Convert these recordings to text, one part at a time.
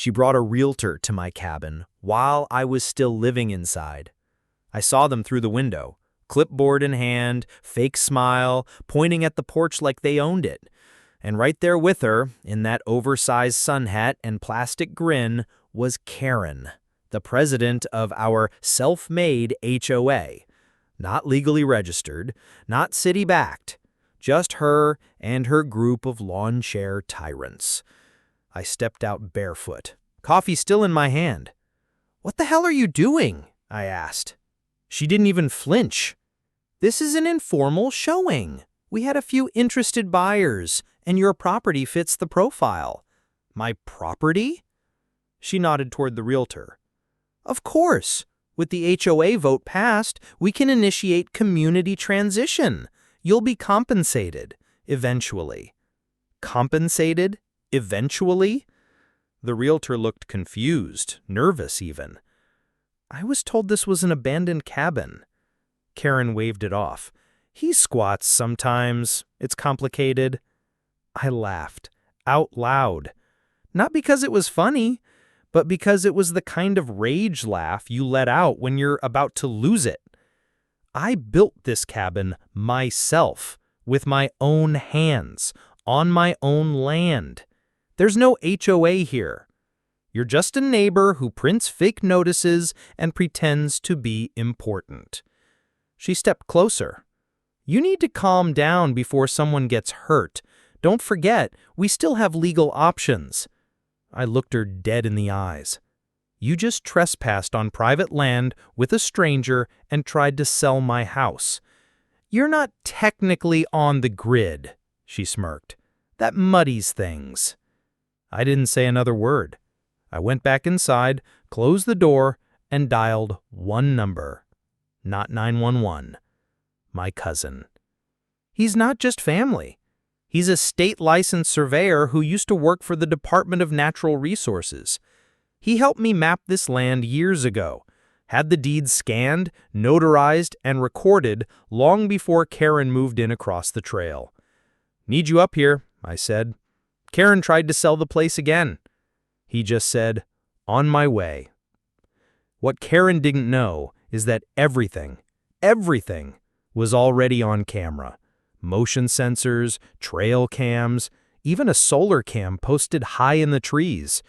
She brought a realtor to my cabin while I was still living inside. I saw them through the window, clipboard in hand, fake smile, pointing at the porch like they owned it. And right there with her, in that oversized sun hat and plastic grin, was Karen, the president of our self-made HOA. Not legally registered, not city-backed, just her and her group of lawn chair tyrants. I stepped out barefoot, coffee still in my hand. "What the hell are you doing?" I asked. She didn't even flinch. "This is an informal showing. We had a few interested buyers, and your property fits the profile." "My property?" She nodded toward the realtor. "Of course. With the HOA vote passed, we can initiate community transition. You'll be compensated, eventually." Compensated? Eventually? The realtor looked confused, nervous even. "I was told this was an abandoned cabin." Karen waved it off. "He squats sometimes. It's complicated." I laughed, out loud. Not because it was funny, but because it was the kind of rage laugh you let out when you're about to lose it. I built this cabin myself, with my own hands, on my own land. There's no HOA here. You're just a neighbor who prints fake notices and pretends to be important. She stepped closer. "You need to calm down before someone gets hurt. Don't forget, we still have legal options." I looked her dead in the eyes. "You just trespassed on private land with a stranger and tried to sell my house. You're not technically on the grid," she smirked. "That muddies things." I didn't say another word. I went back inside, closed the door, and dialed one number. Not 911. My cousin. He's not just family. He's a state-licensed surveyor who used to work for the Department of Natural Resources. He helped me map this land years ago, had the deeds scanned, notarized, and recorded long before Karen moved in across the trail. "Need you up here," I said. "Karen tried to sell the place again." He just said, "On my way." What Karen didn't know is that everything was already on camera. Motion sensors, trail cams, even a solar cam posted high in the trees.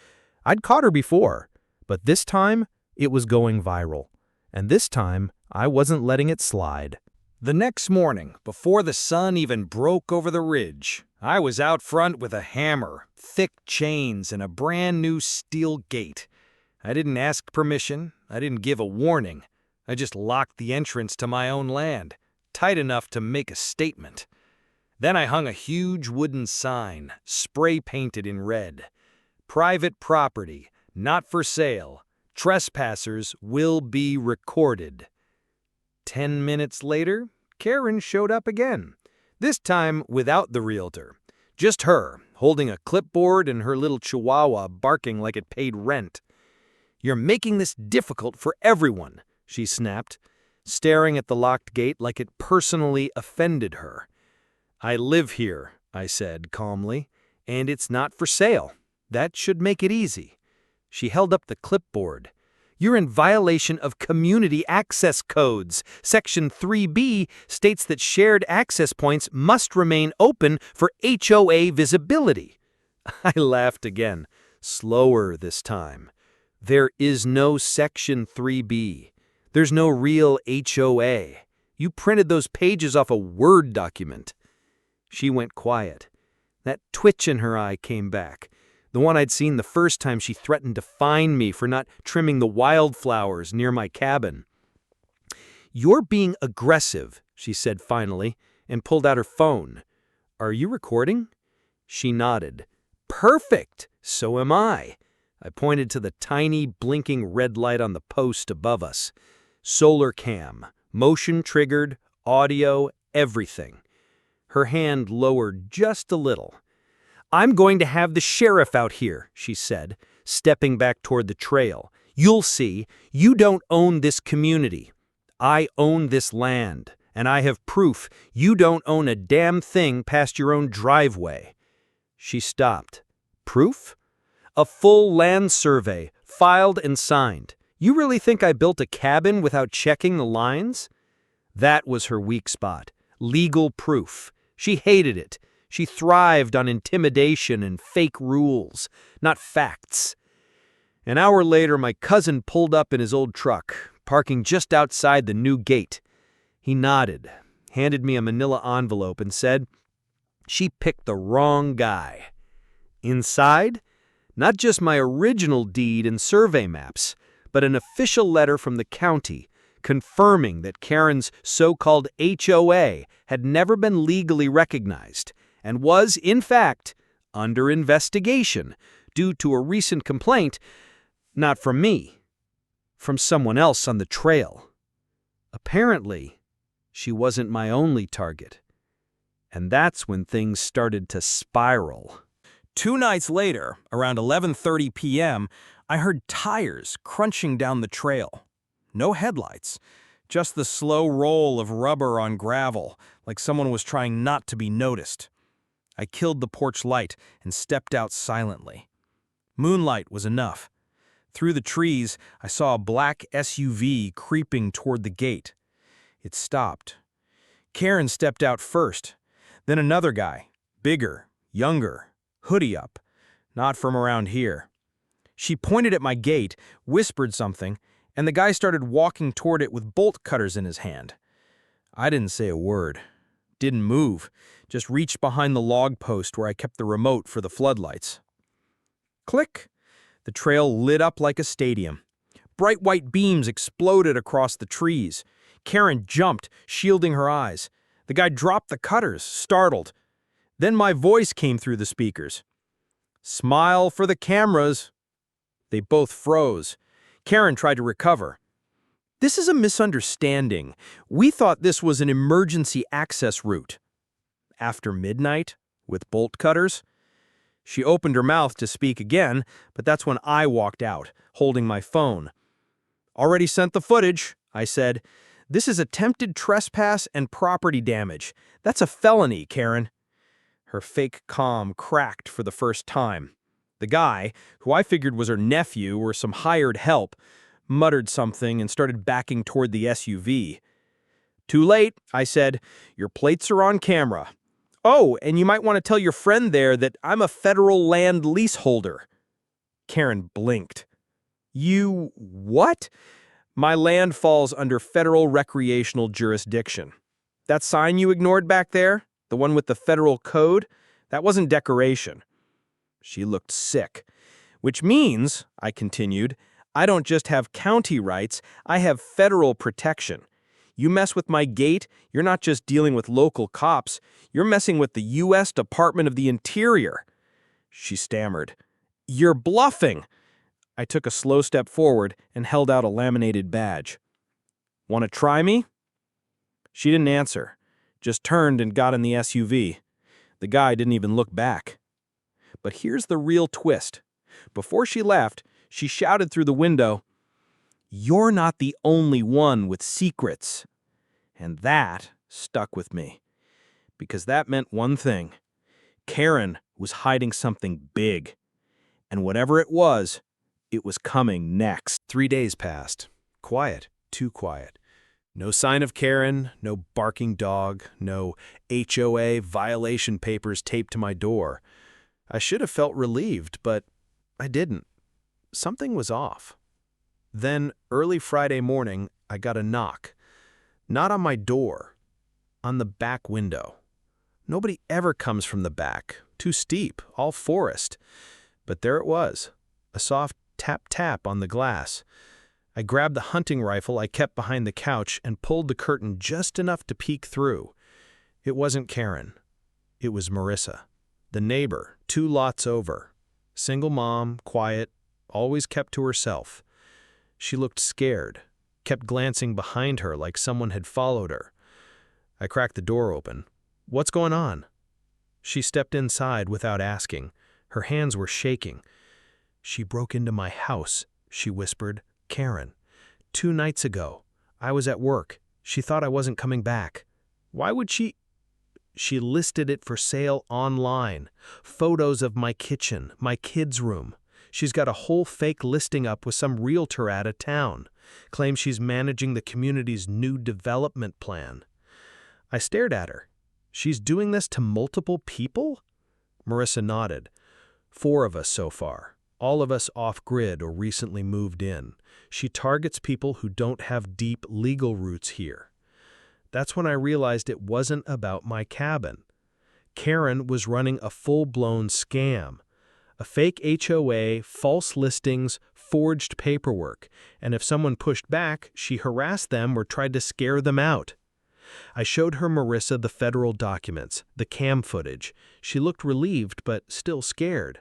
I'd caught her before, but this time it was going viral. And this time I wasn't letting it slide. The next morning, before the sun even broke over the ridge, I was out front with a hammer, thick chains, and a brand new steel gate. I didn't ask permission. I didn't give a warning. I just locked the entrance to my own land, tight enough to make a statement. Then I hung a huge wooden sign, spray-painted in red. "Private property, not for sale. Trespassers will be recorded." 10 minutes later, Karen showed up again, this time without the realtor. Just her, holding a clipboard and her little chihuahua barking like it paid rent. "You're making this difficult for everyone," she snapped, staring at the locked gate like it personally offended her. "I live here," I said calmly, "and it's not for sale. That should make it easy." She held up the clipboard. "You're in violation of community access codes. Section 3B states that shared access points must remain open for HOA visibility." I laughed again, slower this time. "There is no Section 3B. There's no real HOA. You printed those pages off a Word document." She went quiet. That twitch in her eye came back, the one I'd seen the first time she threatened to fine me for not trimming the wildflowers near my cabin. "You're being aggressive," she said finally, and pulled out her phone. "Are you recording?" She nodded. "Perfect! So am I." I pointed to the tiny, blinking red light on the post above us. Solar cam, motion-triggered, audio, everything. Her hand lowered just a little. "I'm going to have the sheriff out here," she said, stepping back toward the trail. "You'll see, you don't own this community. I own this land, and I have proof you don't own a damn thing past your own driveway." She stopped. "Proof?" A full land survey, filed and signed. You really think I built a cabin without checking the lines? That was her weak spot. Legal proof. She hated it. She thrived on intimidation and fake rules, not facts. An hour later, my cousin pulled up in his old truck, parking just outside the new gate. He nodded, handed me a manila envelope, and said, "She picked the wrong guy." Inside, not just my original deed and survey maps, but an official letter from the county confirming that Karen's so-called HOA had never been legally recognized and was, in fact, under investigation due to a recent complaint, not from me, from someone else on the trail. Apparently, she wasn't my only target. And that's when things started to spiral. 2 nights later, around 11:30 p.m., I heard tires crunching down the trail. No headlights, just the slow roll of rubber on gravel, like someone was trying not to be noticed. I killed the porch light and stepped out silently. Moonlight was enough. Through the trees, I saw a black SUV creeping toward the gate. It stopped. Karen stepped out first, then another guy, bigger, younger, hoodie up, not from around here. She pointed at my gate, whispered something, and the guy started walking toward it with bolt cutters in his hand. I didn't say a word, didn't move, just reached behind the log post where I kept the remote for the floodlights. Click! The trail lit up like a stadium. Bright white beams exploded across the trees. Karen jumped, shielding her eyes. The guy dropped the cutters, startled. Then my voice came through the speakers. "Smile for the cameras." They both froze. Karen tried to recover. "This is a misunderstanding. We thought this was an emergency access route." After midnight? With bolt cutters? She opened her mouth to speak again, but that's when I walked out, holding my phone. "Already sent the footage," I said. "This is attempted trespass and property damage. That's a felony, Karen." Her fake calm cracked for the first time. The guy, who I figured was her nephew or some hired help, muttered something and started backing toward the SUV. "Too late," I said. "Your plates are on camera. Oh, and you might want to tell your friend there that I'm a federal land leaseholder." Karen blinked. "You what?" "My land falls under federal recreational jurisdiction. That sign you ignored back there, the one with the federal code, that wasn't decoration." She looked sick. "Which means," I continued, "I don't just have county rights, I have federal protection. You mess with my gate, you're not just dealing with local cops, you're messing with the U.S. Department of the Interior." She stammered. "You're bluffing." I took a slow step forward and held out a laminated badge. "Want to try me?" She didn't answer, just turned and got in the SUV. The guy didn't even look back. But here's the real twist. Before she left, she shouted through the window, "You're not the only one with secrets." And that stuck with me, because that meant one thing. Karen was hiding something big, and whatever it was coming next. 3 days passed. Quiet, too quiet. No sign of Karen, no barking dog, no HOA violation papers taped to my door. I should have felt relieved, but I didn't. Something was off. Then, early Friday morning, I got a knock. Not on my door, on the back window. Nobody ever comes from the back. Too steep, all forest. But there it was, a soft tap-tap on the glass. I grabbed the hunting rifle I kept behind the couch and pulled the curtain just enough to peek through. It wasn't Karen. It was Marissa, the neighbor, 2 lots over. Single mom, quiet, always kept to herself. She looked scared, kept glancing behind her like someone had followed her. I cracked the door open. "What's going on?" She stepped inside without asking. Her hands were shaking. "She broke into my house," she whispered. "Karen. 2 nights ago. I was at work. She thought I wasn't coming back." "Why would she—" "She listed it for sale online. Photos of my kitchen, my kids' room. She's got a whole fake listing up with some realtor out of town. Claims she's managing the community's new development plan. I stared at her. She's doing this to multiple people? Marissa nodded. 4 of us so far. All of us off-grid or recently moved in. She targets people who don't have deep legal roots here. That's when I realized it wasn't about my cabin. Karen was running a full-blown scam. A fake HOA, false listings, forged paperwork, and if someone pushed back, she harassed them or tried to scare them out. I showed her Marissa the federal documents, the cam footage. She looked relieved but still scared.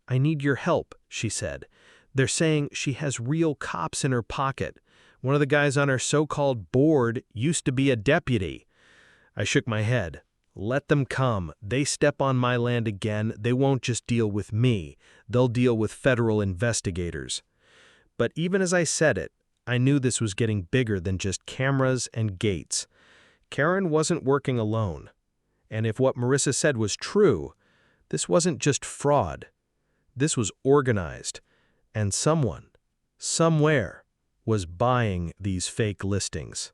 "I need your help," she said. "They're saying she has real cops in her pocket. One of the guys on her so-called board used to be a deputy." I shook my head. "Let them come. They step on my land again, they won't just deal with me. They'll deal with federal investigators." But even as I said it, I knew this was getting bigger than just cameras and gates. Karen wasn't working alone. And if what Marissa said was true, this wasn't just fraud. This was organized. And someone, somewhere, was buying these fake listings.